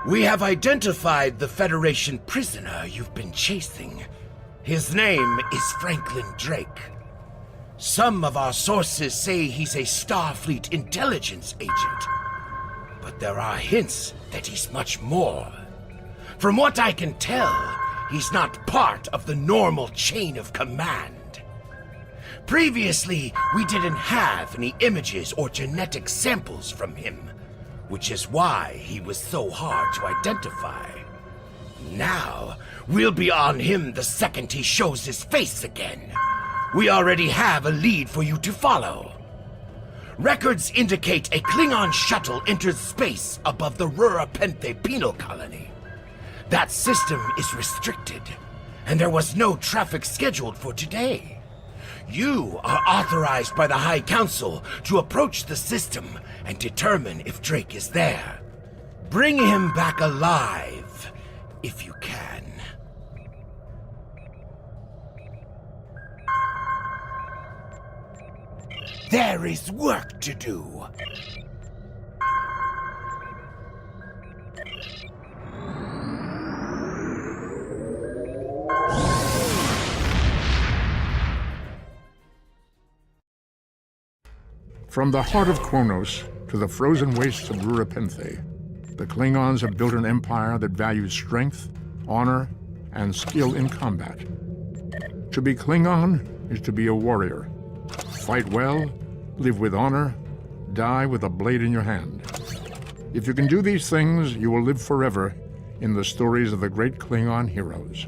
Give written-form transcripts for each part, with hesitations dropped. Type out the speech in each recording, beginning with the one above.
We have identified the Federation prisoner you've been chasing. His name is Franklin Drake. Some of our sources say he's a Starfleet intelligence agent, but there are hints that he's much more. From what I can tell, he's not part of the normal chain of command. Previously, we didn't have any images or genetic samples from him, which is why he was so hard to identify. Now, we'll be on him the second he shows his face again. We already have a lead for you to follow. Records indicate a Klingon shuttle entered space above the Rurapenthe penal colony. That system is restricted, and there was no traffic scheduled for today. You are authorized by the High Council to approach the system and determine if Drake is there. Bring him back alive, if you can. There is work to do. From the heart of Kronos to the frozen wastes of Rurapenthe, the Klingons have built an empire that values strength, honor, and skill in combat. To be Klingon is to be a warrior. Fight well, live with honor, die with a blade in your hand. If you can do these things, you will live forever in the stories of the great Klingon heroes.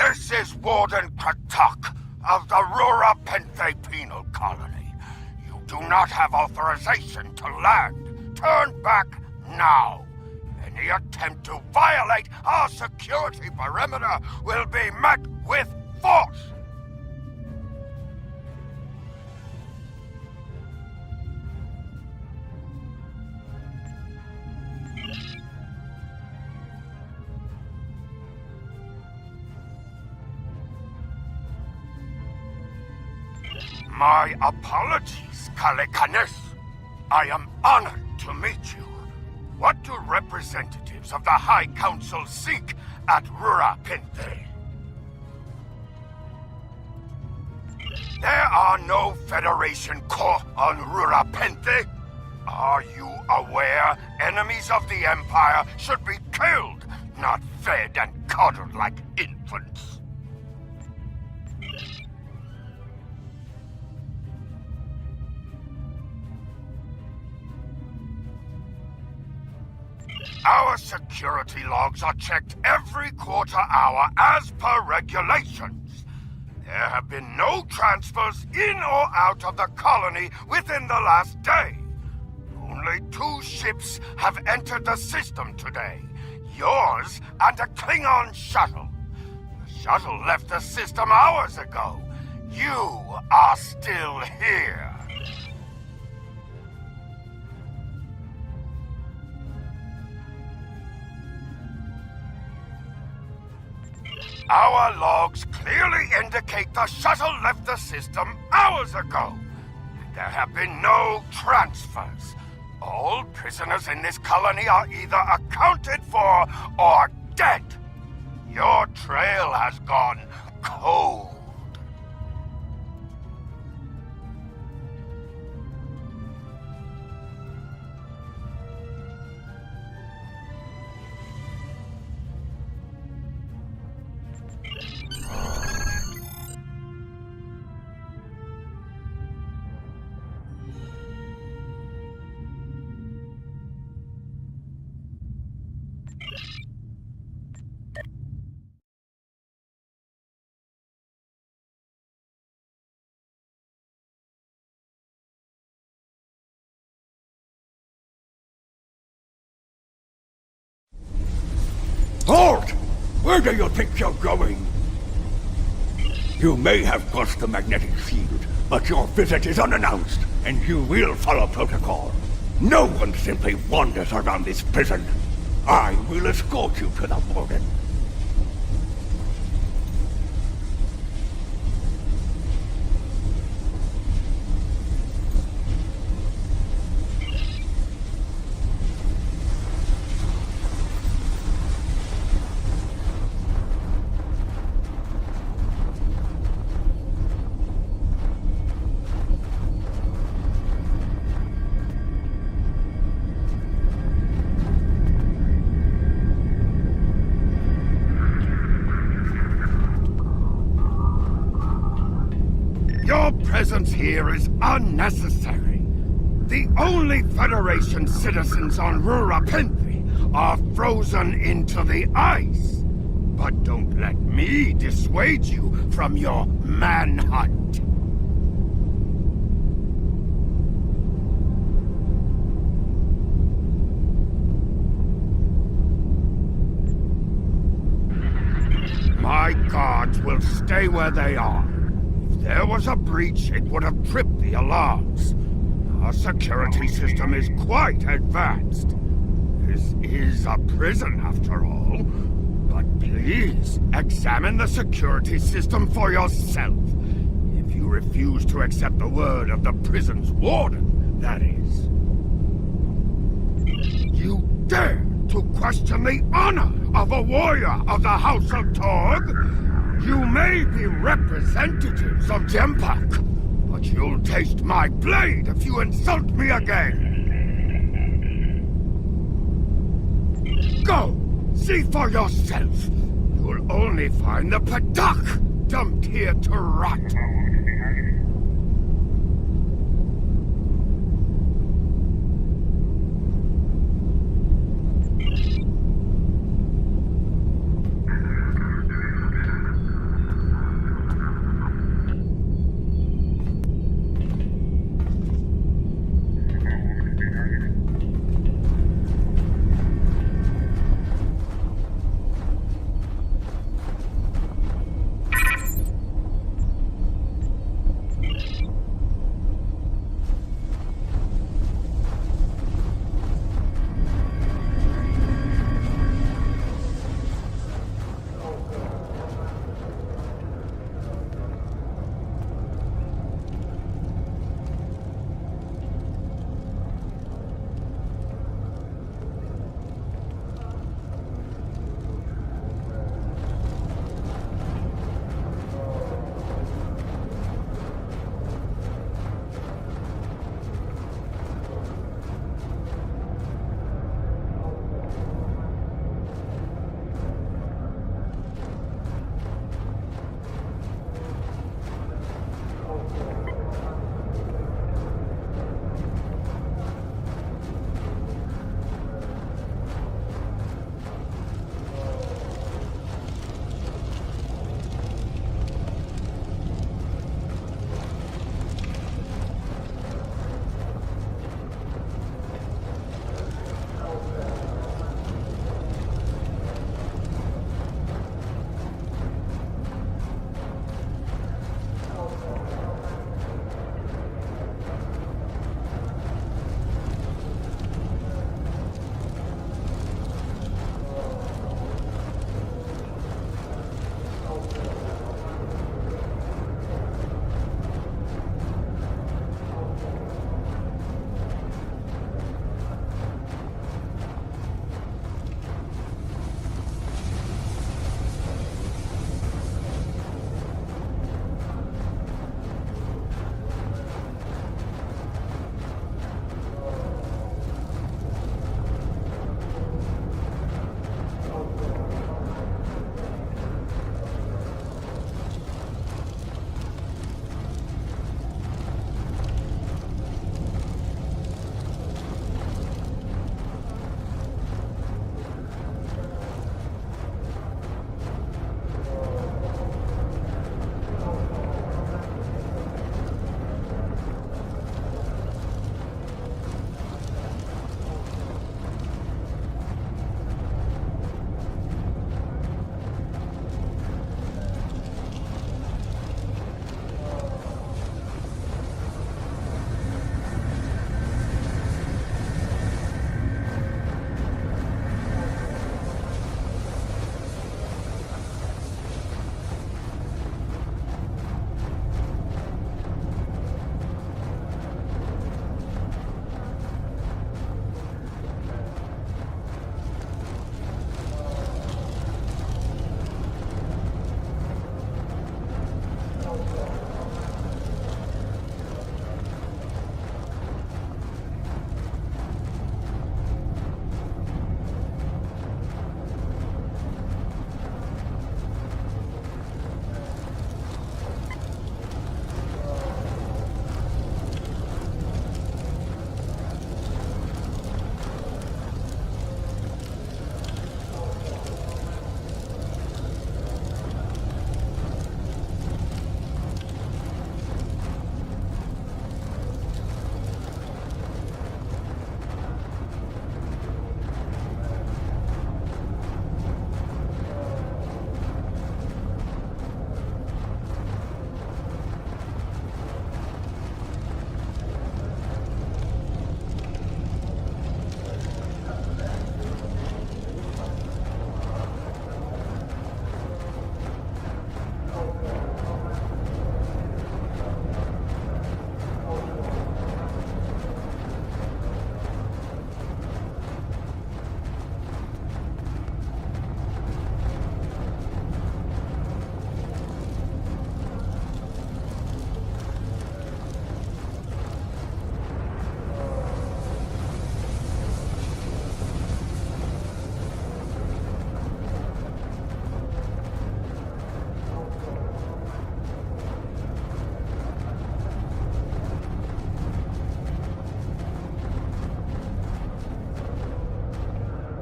This is Warden Katak of the Rura Penthe Penal Colony. You do not have authorization to land. Turn back now. Any attempt to violate our security perimeter will be met with force. My apologies, Kalekanis. I am honored to meet you. What do representatives of the High Council seek at Rura Penthe? There are no Federation corps on Rura Penthe. Are you aware enemies of the Empire should be killed, not fed and coddled like infants? Our security logs are checked every quarter hour as per regulations. There have been no transfers in or out of the colony within the last day. Only 2 ships have entered the system today. Yours and a Klingon shuttle. The shuttle left the system hours ago. You are still here. Our logs clearly indicate the shuttle left the system hours ago. There have been no transfers. All prisoners in this colony are either accounted for or dead. Your trail has gone cold. Halt! Where do you think you're going? You may have crossed the magnetic field, but your visit is unannounced, and you will follow protocol. No one simply wanders around this prison. I will escort you to the warden. Your presence here is unnecessary. The only Federation citizens on Rura Penthe are frozen into the ice. But don't let me dissuade you from your manhunt. My guards will stay where they are. If there was a breach, it would have tripped the alarms. Our security system is quite advanced. This is a prison, after all. But please, examine the security system for yourself. If you refuse to accept the word of the prison's warden, that is. You dare to question the honor of a warrior of the House of Torg? You may be representatives of Jempak, but you'll taste my blade if you insult me again. Go! See for yourself. You'll only find the Padak dumped here to rot.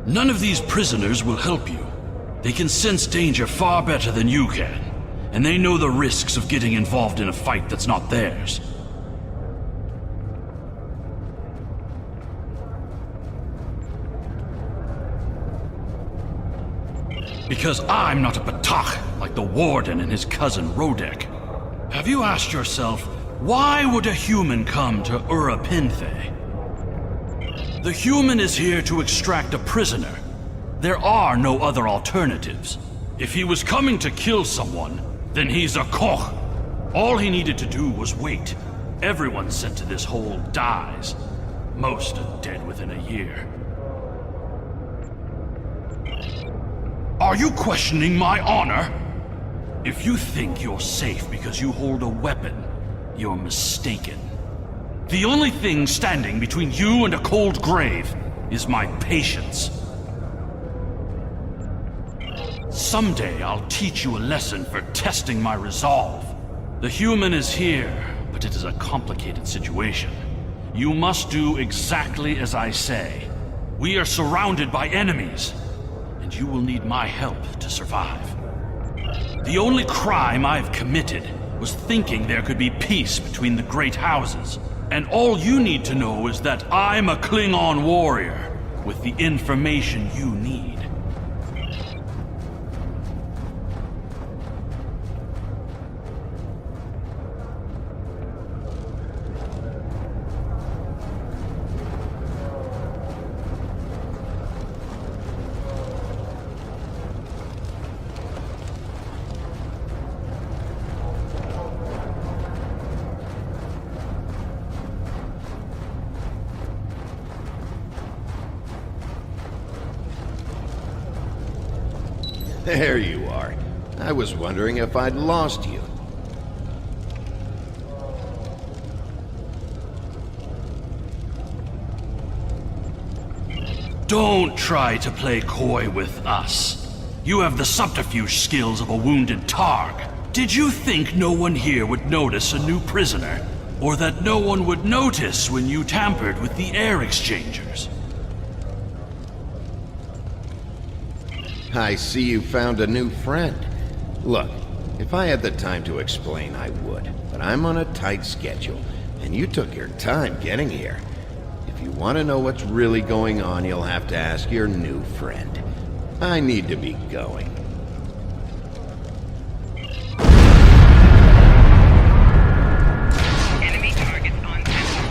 None of these prisoners will help you. They can sense danger far better than you can, and they know the risks of getting involved in a fight that's not theirs. Because I'm not a Batak like the Warden and his cousin Rodek. Have you asked yourself, why would a human come to Urapinthe? The human is here to extract a prisoner. There are no other alternatives. If he was coming to kill someone, then he's a Koch. All he needed to do was wait. Everyone sent to this hole dies. Most are dead within a year. Are you questioning my honor? If you think you're safe because you hold a weapon, you're mistaken. The only thing standing between you and a cold grave is my patience. Someday I'll teach you a lesson for testing my resolve. The human is here, but it is a complicated situation. You must do exactly as I say. We are surrounded by enemies, and you will need my help to survive. The only crime I've committed was thinking there could be peace between the great houses. And all you need to know is that I'm a Klingon warrior with the information you need. There you are. I was wondering if I'd lost you. Don't try to play coy with us. You have the subterfuge skills of a wounded Targ. Did you think no one here would notice a new prisoner? Or that no one would notice when you tampered with the air exchangers? I see you found a new friend. Look, if I had the time to explain, I would. But I'm on a tight schedule, and you took your time getting here. If you want to know what's really going on, you'll have to ask your new friend. I need to be going. Enemy targets on test.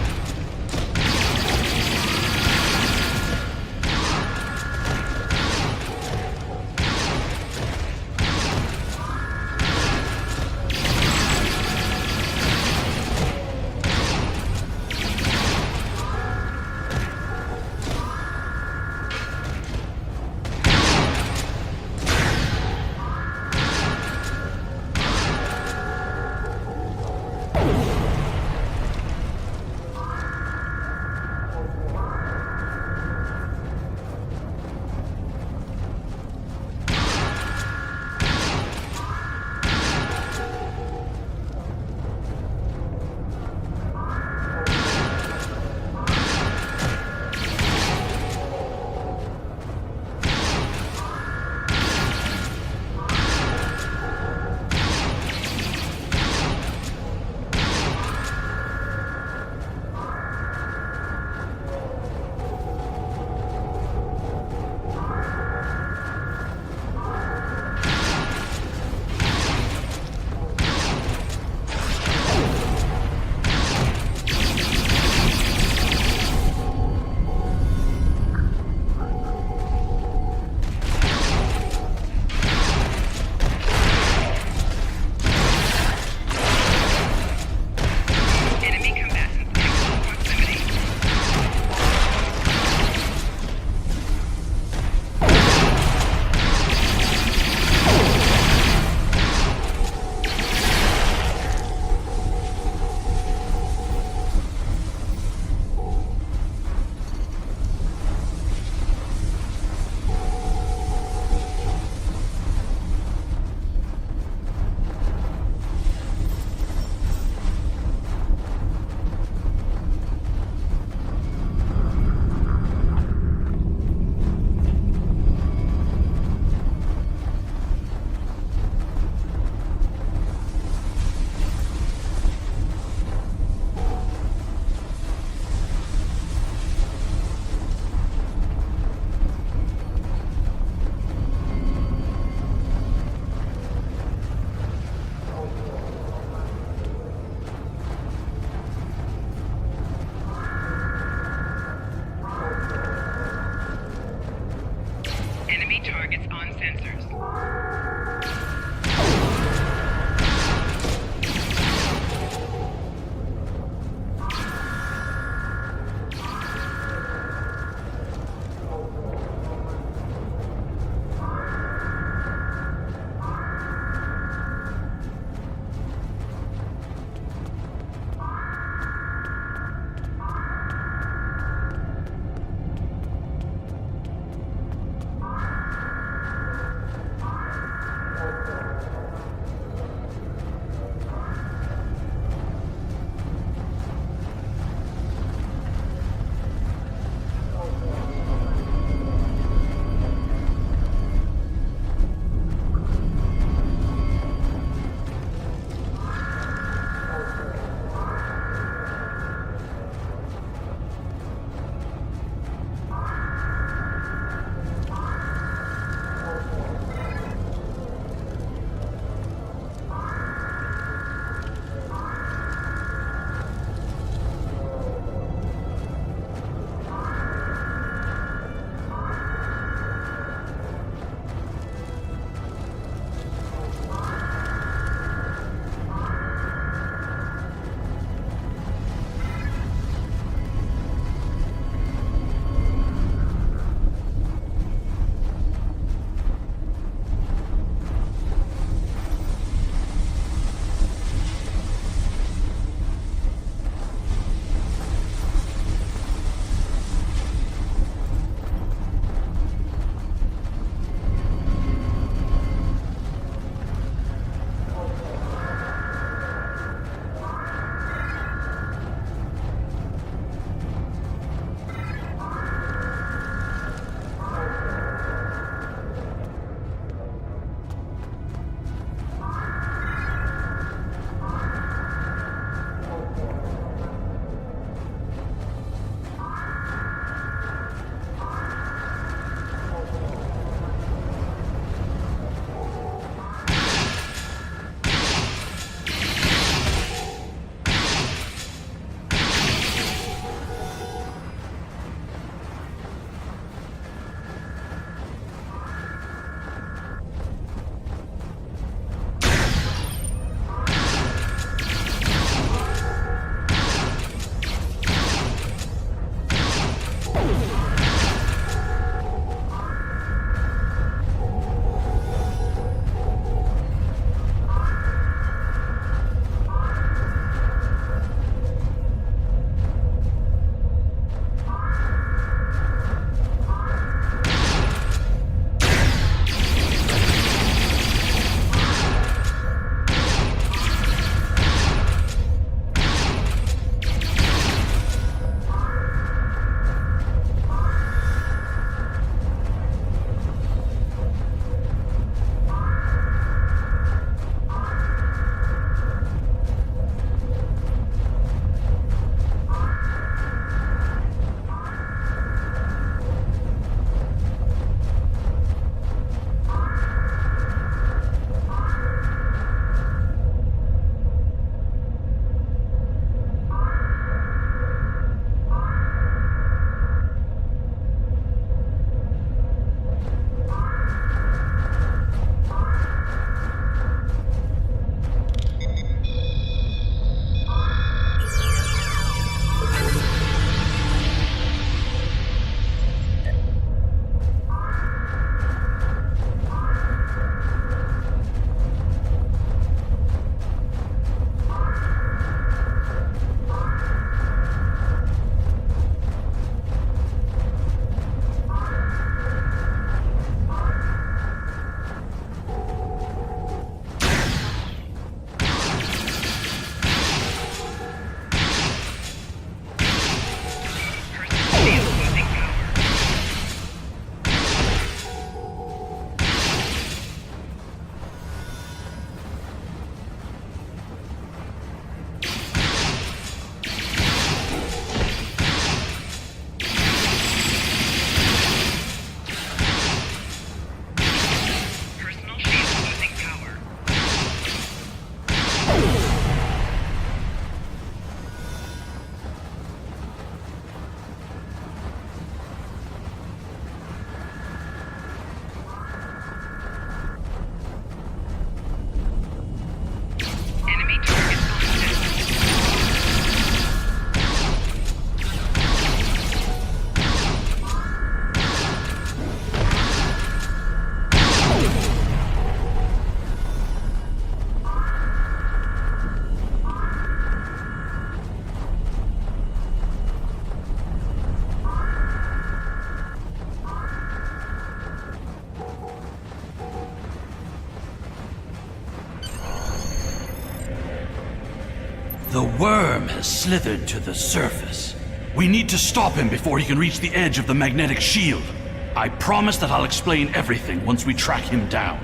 worm has slithered to the surface. We need to stop him before he can reach the edge of the magnetic shield. I promise that I'll explain everything once we track him down.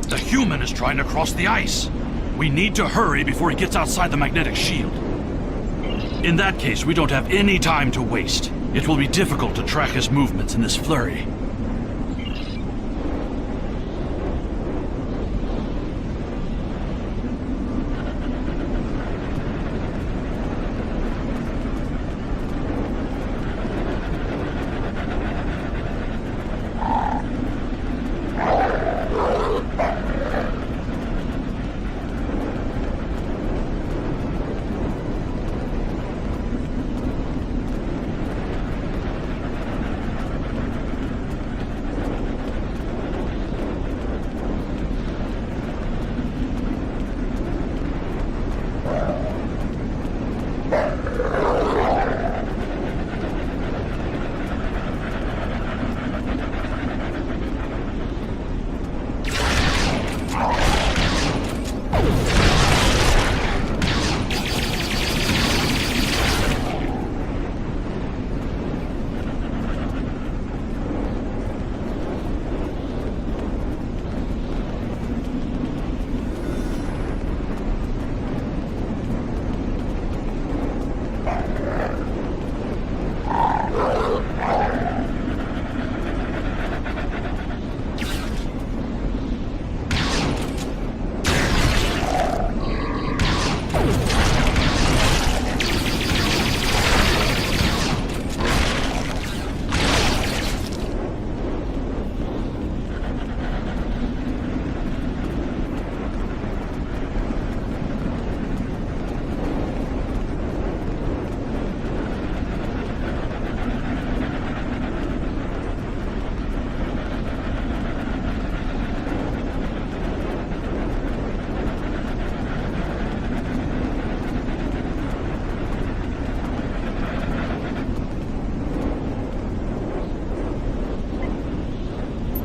The human is trying to cross the ice. We need to hurry before he gets outside the magnetic shield. In that case, we don't have any time to waste. It will be difficult to track his movements in this flurry.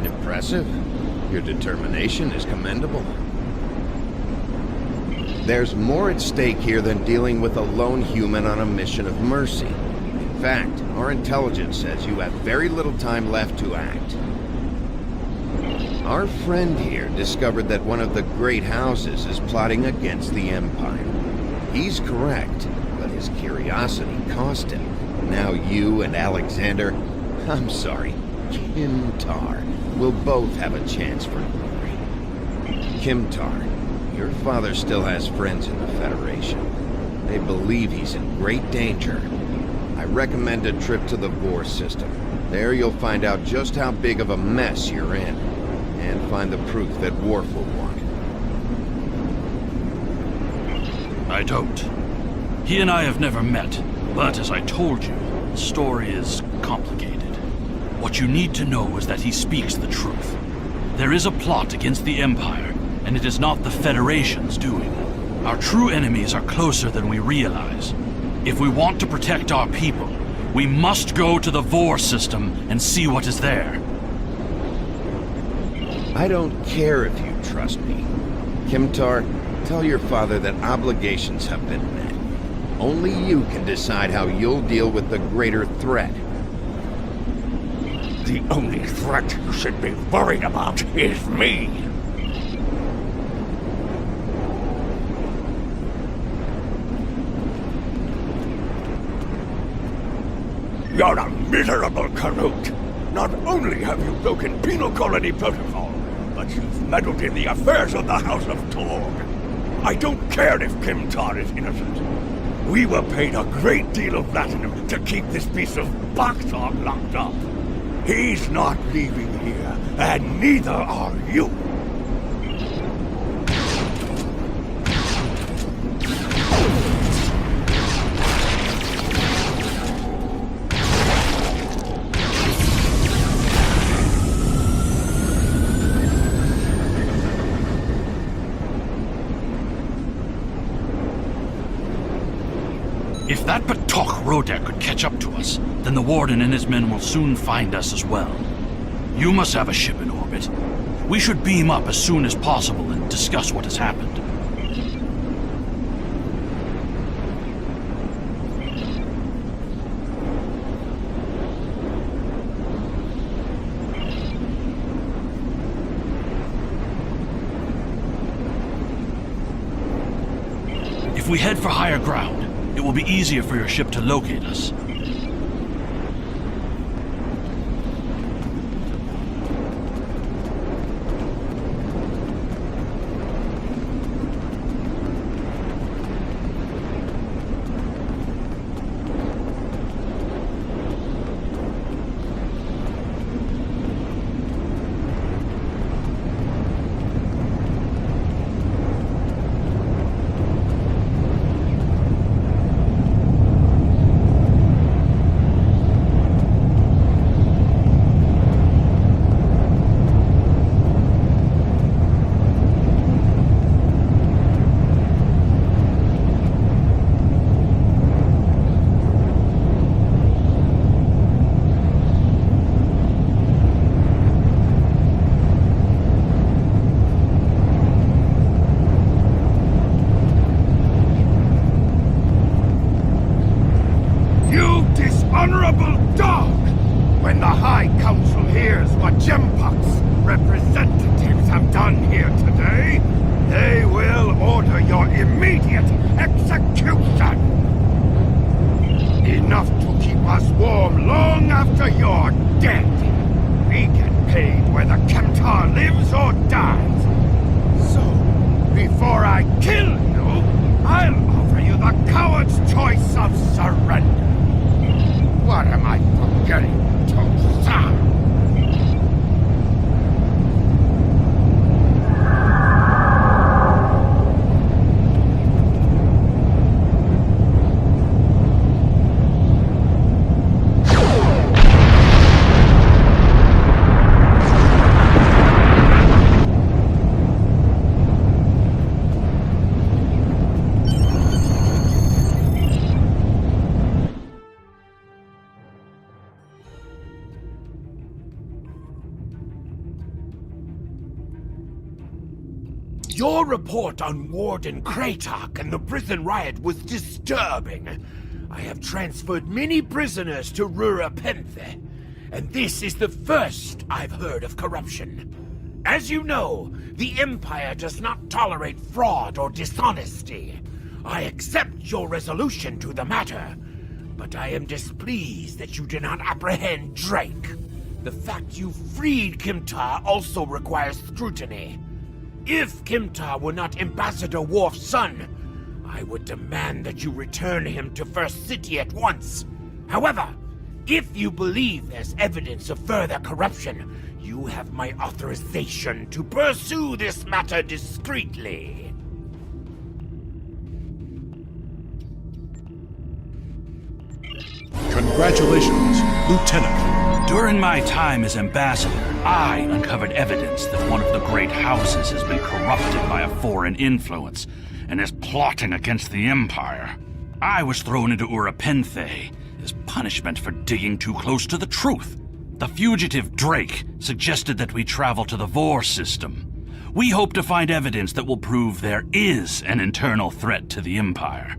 Impressive. Your determination is commendable. There's more at stake here than dealing with a lone human on a mission of mercy. In fact, our intelligence says you have very little time left to act. Our friend here discovered that one of the great houses is plotting against the Empire. He's correct, but his curiosity cost him. Now you and Alexander, Char, will both have a chance for glory. Char, your father still has friends in the Federation. They believe he's in great danger. I recommend a trip to the Vor system. There you'll find out just how big of a mess you're in, and find the proof that Worf will want. I don't. He and I have never met, but as I told you, the story is complicated. What you need to know is that he speaks the truth. There is a plot against the Empire, and it is not the Federation's doing. Our true enemies are closer than we realize. If we want to protect our people, we must go to the Vor system and see what is there. I don't care if you trust me. Char, tell your father that obligations have been met. Only you can decide how you'll deal with the greater threat. The only threat you should be worried about is me. You're a miserable Canute. Not only have you broken penal colony protocol, but you've meddled in the affairs of the House of Torg. I don't care if Kim Char is innocent. We were paid a great deal of platinum to keep this piece of Baktalk locked up. He's not leaving here, and neither are you. If that Batok Rodek could catch up to us, then the Warden and his men will soon find us as well. You must have a ship in orbit. We should beam up as soon as possible and discuss what has happened. If we head for higher ground, it will be easier for your ship to locate us. Honorable dog! When the High Council hears what Gempok's representatives have done here today, they will order your immediate execution! Enough to keep us warm long after you're dead. We get paid whether Kemtar lives or dies. So, before I kill you, I'll offer you the coward's choice of surrender. What am I forgetting, Tosa? Your report on Warden Kratok and the prison riot was disturbing. I have transferred many prisoners to Rurapenthe, and this is the first I've heard of corruption. As you know, the Empire does not tolerate fraud or dishonesty. I accept your resolution to the matter, but I am displeased that you did not apprehend Drake. The fact you freed Kimtar also requires scrutiny. If Kimtar were not Ambassador Worf's son, I would demand that you return him to First City at once. However, if you believe there's evidence of further corruption, you have my authorization to pursue this matter discreetly. Congratulations, Lieutenant. During my time as ambassador, I uncovered evidence that one of the great houses has been corrupted by a foreign influence and is plotting against the Empire. I was thrown into Urapenthe as punishment for digging too close to the truth. The fugitive Drake suggested that we travel to the Vor system. We hope to find evidence that will prove there is an internal threat to the Empire.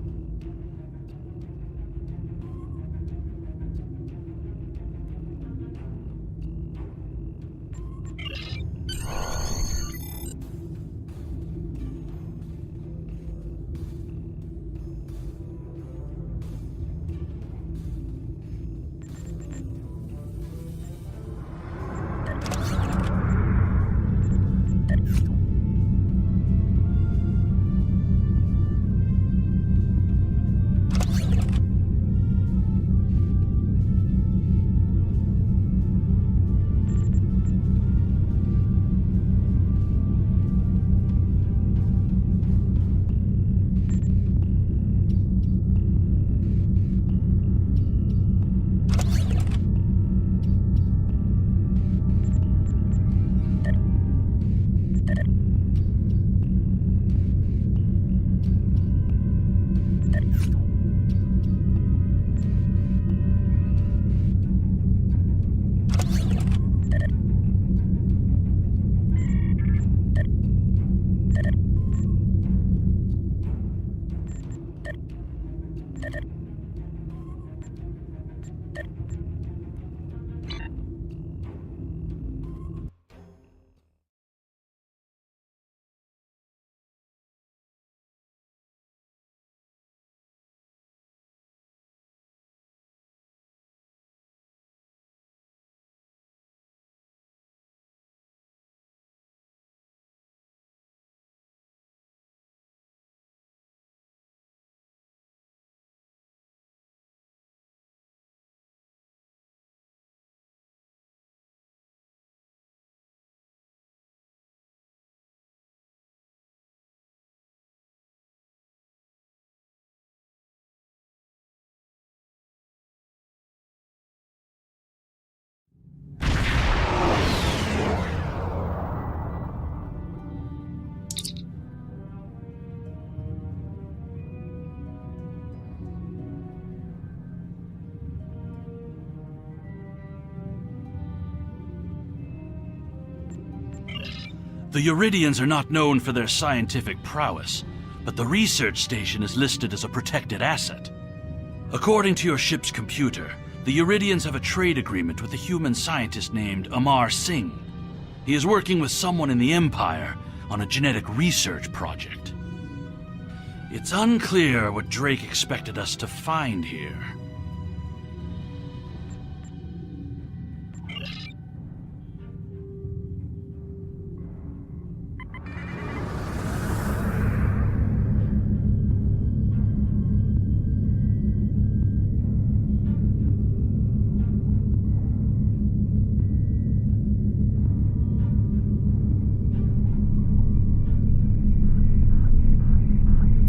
The Euridians are not known for their scientific prowess, but the research station is listed as a protected asset. According to your ship's computer, the Euridians have a trade agreement with a human scientist named Amar Singh. He is working with someone in the Empire on a genetic research project. It's unclear what Drake expected us to find here.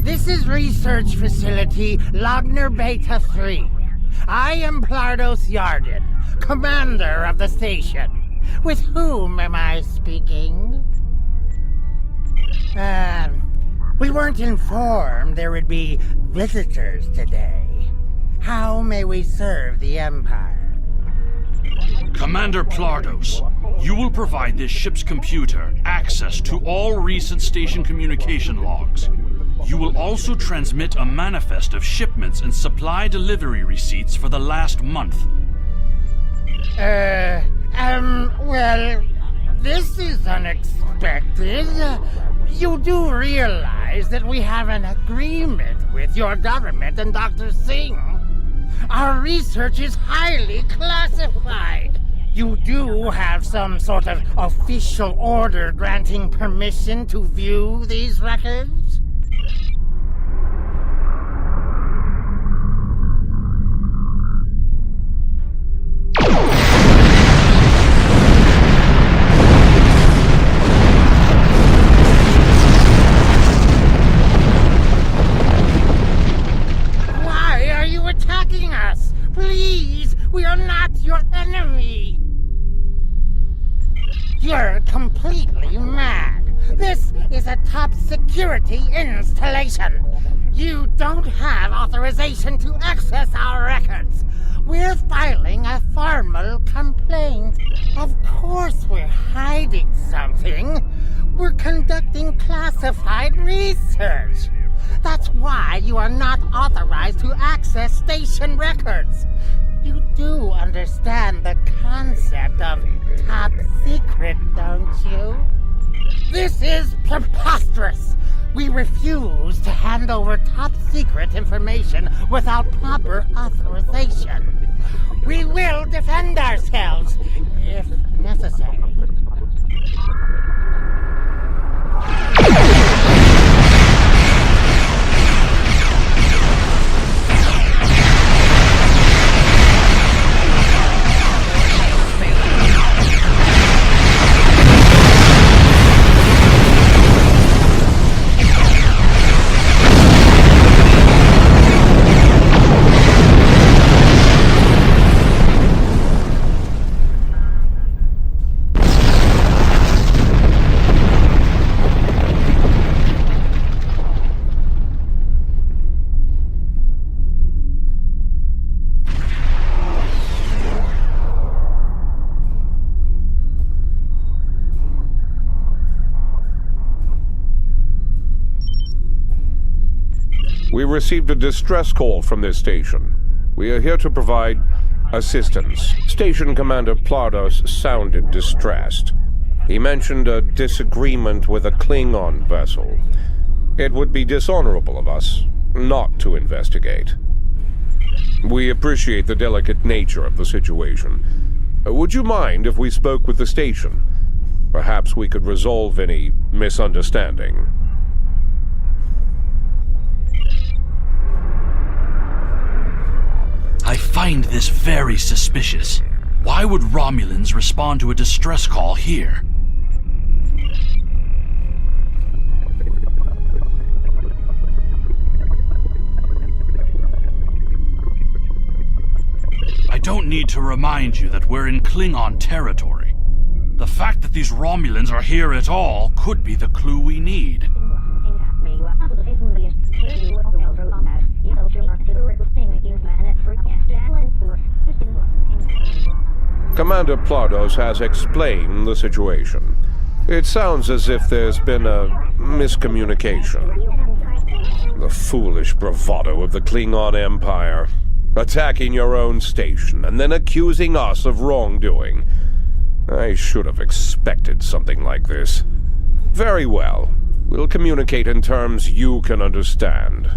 This is Research Facility Logner Beta 3. I am Plardos Yarden, commander of the station. With whom am I speaking? We weren't informed there would be visitors today. How may we serve the Empire? Commander Plardos, you will provide this ship's computer access to all recent station communication logs. You will also transmit a manifest of shipments and supply delivery receipts for the last month. Well, this is unexpected. You do realize that we have an agreement with your government and Dr. Singh. Our research is highly classified. You do have some sort of official order granting permission to view these records? Why are you attacking us? Please, we are not your enemy. You're completely mad. This is a top security installation. You don't have authorization to access our records. We're filing a formal complaint. Of course we're hiding something. We're conducting classified research. That's why you are not authorized to access station records. You do understand the concept of top secret, don't you? This is preposterous! We refuse to hand over top secret information without proper authorization. We will defend ourselves, if necessary. We received a distress call from this station. We are here to provide assistance. Station Commander Plardos sounded distressed. He mentioned a disagreement with a Klingon vessel. It would be dishonorable of us not to investigate. We appreciate the delicate nature of the situation. Would you mind if we spoke with the station? Perhaps we could resolve any misunderstanding. I find this very suspicious. Why would Romulans respond to a distress call here? I don't need to remind you that we're in Klingon territory. The fact that these Romulans are here at all could be the clue we need. Commander Plardos has explained the situation. It sounds as if there's been a miscommunication. The foolish bravado of the Klingon Empire. Attacking your own station, and then accusing us of wrongdoing. I should have expected something like this. Very well. We'll communicate in terms you can understand.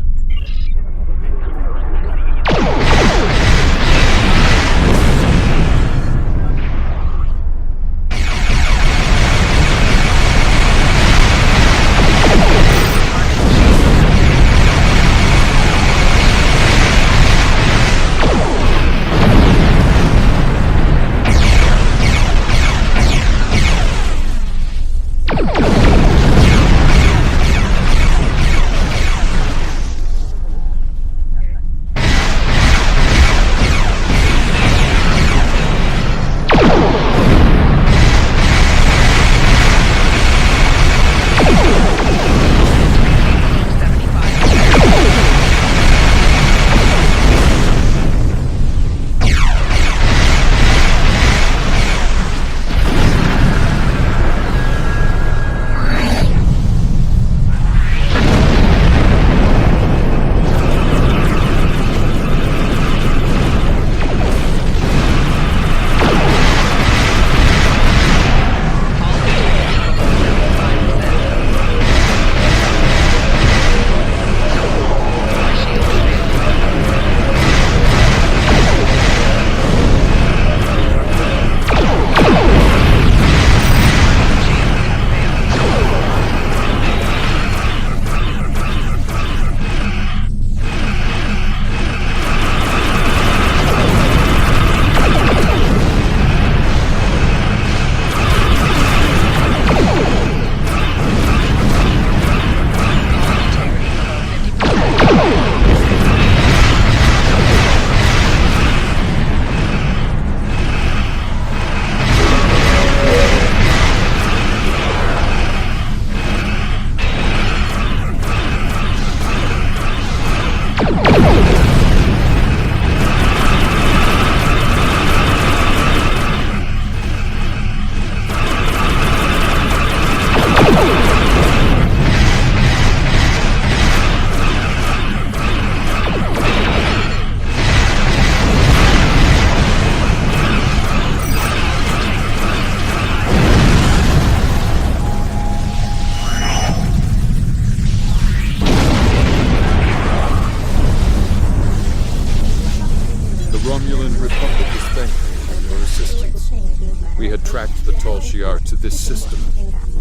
tracked the Tal Shiar to this system,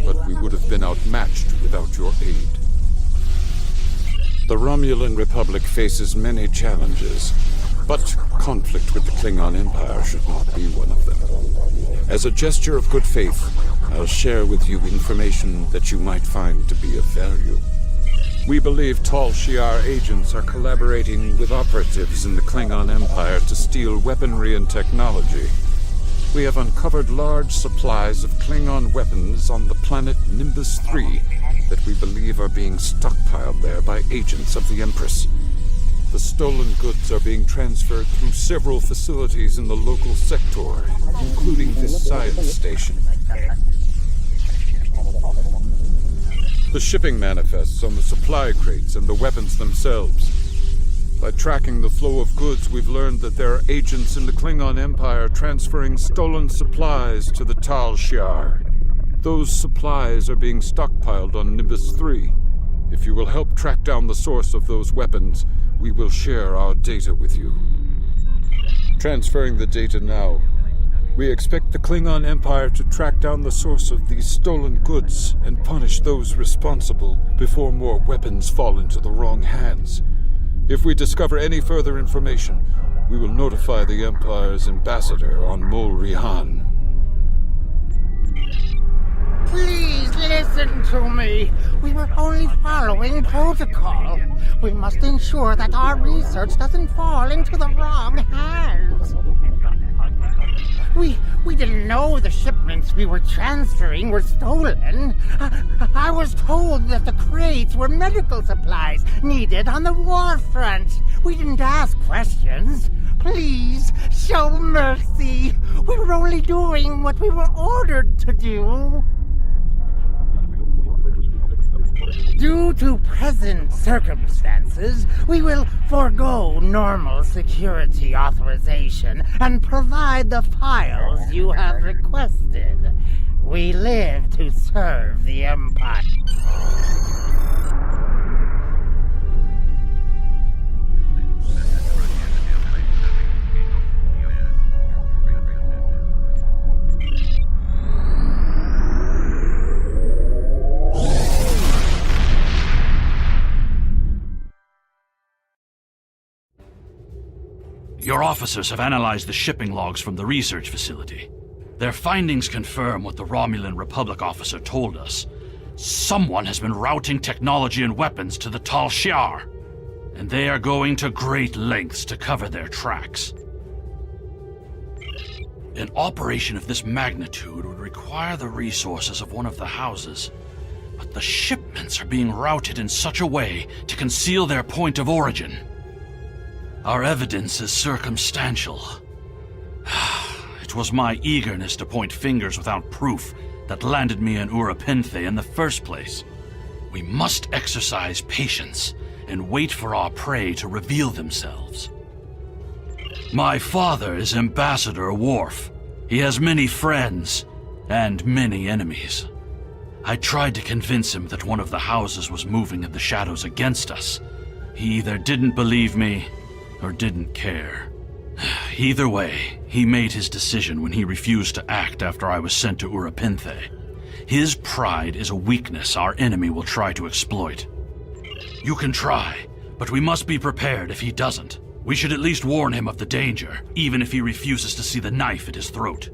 but we would have been outmatched without your aid. The Romulan Republic faces many challenges, but conflict with the Klingon Empire should not be one of them. As a gesture of good faith, I'll share with you information that you might find to be of value. We believe Tal Shiar agents are collaborating with operatives in the Klingon Empire to steal weaponry and technology. We have uncovered large supplies of Klingon weapons on the planet Nimbus 3 that we believe are being stockpiled there by agents of the Empress. The stolen goods are being transferred through several facilities in the local sector, including this science station. The shipping manifests on the supply crates and the weapons themselves. By tracking the flow of goods, we've learned that there are agents in the Klingon Empire transferring stolen supplies to the Tal Shiar. Those supplies are being stockpiled on Nimbus 3. If you will help track down the source of those weapons, we will share our data with you. Transferring the data now. We expect the Klingon Empire to track down the source of these stolen goods and punish those responsible before more weapons fall into the wrong hands. If we discover any further information, we will notify the Empire's ambassador on Mol Rihan. Please listen to me. We were only following protocol. We must ensure that our research doesn't fall into the wrong hands. We didn't know the shipments we were transferring were stolen. I was told that the crates were medical supplies needed on the war front. We didn't ask questions. Please, show mercy. We were only doing what we were ordered to do. Due to present circumstances, we will forego normal security authorization and provide the files you have requested. We live to serve the Empire. Your officers have analyzed the shipping logs from the research facility. Their findings confirm what the Romulan Republic officer told us. Someone has been routing technology and weapons to the Char, and they are going to great lengths to cover their tracks. An operation of this magnitude would require the resources of one of the houses, but the shipments are being routed in such a way to conceal their point of origin. Our evidence is circumstantial. It was my eagerness to point fingers without proof that landed me in Urapinthe in the first place. We must exercise patience and wait for our prey to reveal themselves. My father is Ambassador Worf. He has many friends and many enemies. I tried to convince him that one of the houses was moving in the shadows against us. He either didn't believe me or didn't care. Either way, he made his decision when he refused to act after I was sent to Urapinthe. His pride is a weakness our enemy will try to exploit. You can try, but we must be prepared if he doesn't. We should at least warn him of the danger, even if he refuses to see the knife at his throat.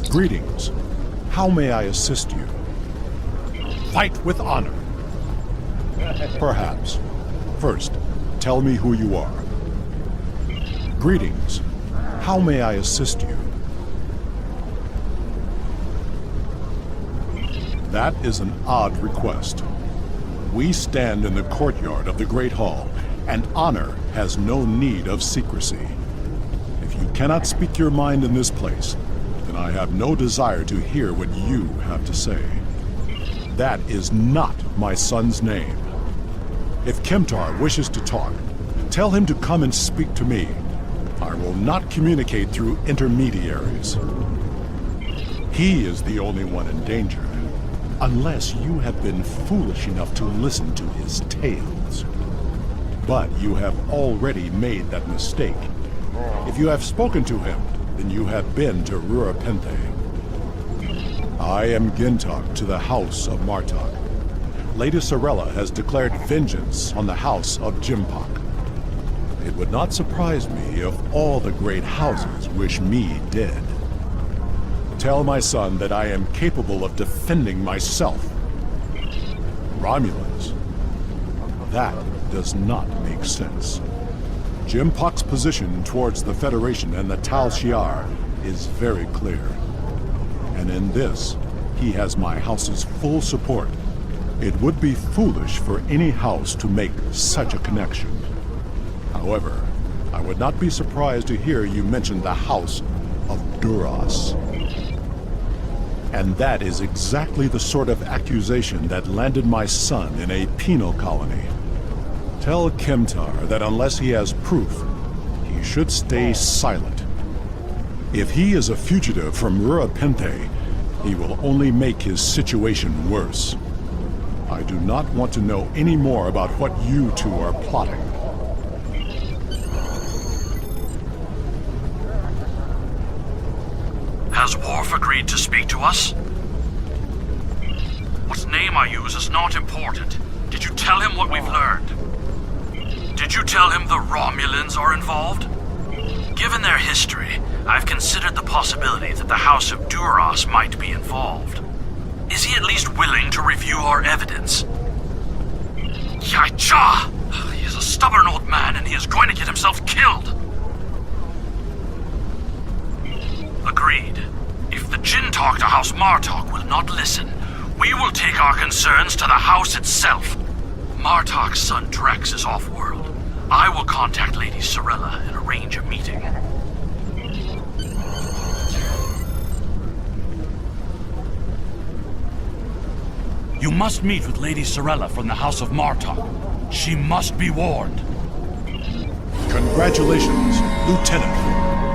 Greetings. How may I assist you? Fight with honor. Perhaps. First, tell me who you are. Greetings. How may I assist you? That is an odd request. We stand in the courtyard of the Great Hall, and honor has no need of secrecy. If you cannot speak your mind in this place, then I have no desire to hear what you have to say. That is not my son's name. If Kemtar wishes to talk, tell him to come and speak to me. I will not communicate through intermediaries. He is the only one in danger, unless you have been foolish enough to listen to his tales. But you have already made that mistake. If you have spoken to him, then you have been to Urapinthe. I am Gintok to the House of Martok. Lady Sorella has declared vengeance on the House of Jimpak. It would not surprise me if all the great houses wish me dead. Tell my son that I am capable of defending myself. Romulans. That does not make sense. Jimpok's position towards the Federation and the Tal Shiar is very clear. And in this, he has my house's full support. It would be foolish for any house to make such a connection. However, I would not be surprised to hear you mention the House of Duras. And that is exactly the sort of accusation that landed my son in a penal colony. Tell Kemtar that unless he has proof, he should stay silent. If he is a fugitive from Rurapente, he will only make his situation worse. I do not want to know any more about what you two are plotting. Has Worf agreed to speak to us? What name I use is not important. Did you tell him what we've learned? Did you tell him the Romulans are involved? Given their history, I've considered the possibility that the House of Duras might be involved. Is he at least willing to review our evidence? Char! He is a stubborn old man and he is going to get himself killed. Agreed. If the Jinn talk to House Martok will not listen, we will take our concerns to the House itself. Martok's son Drex is off-world. I will contact Lady Sorella and arrange a meeting. You must meet with Lady Sorella from the House of Martok. She must be warned. Congratulations, Lieutenant.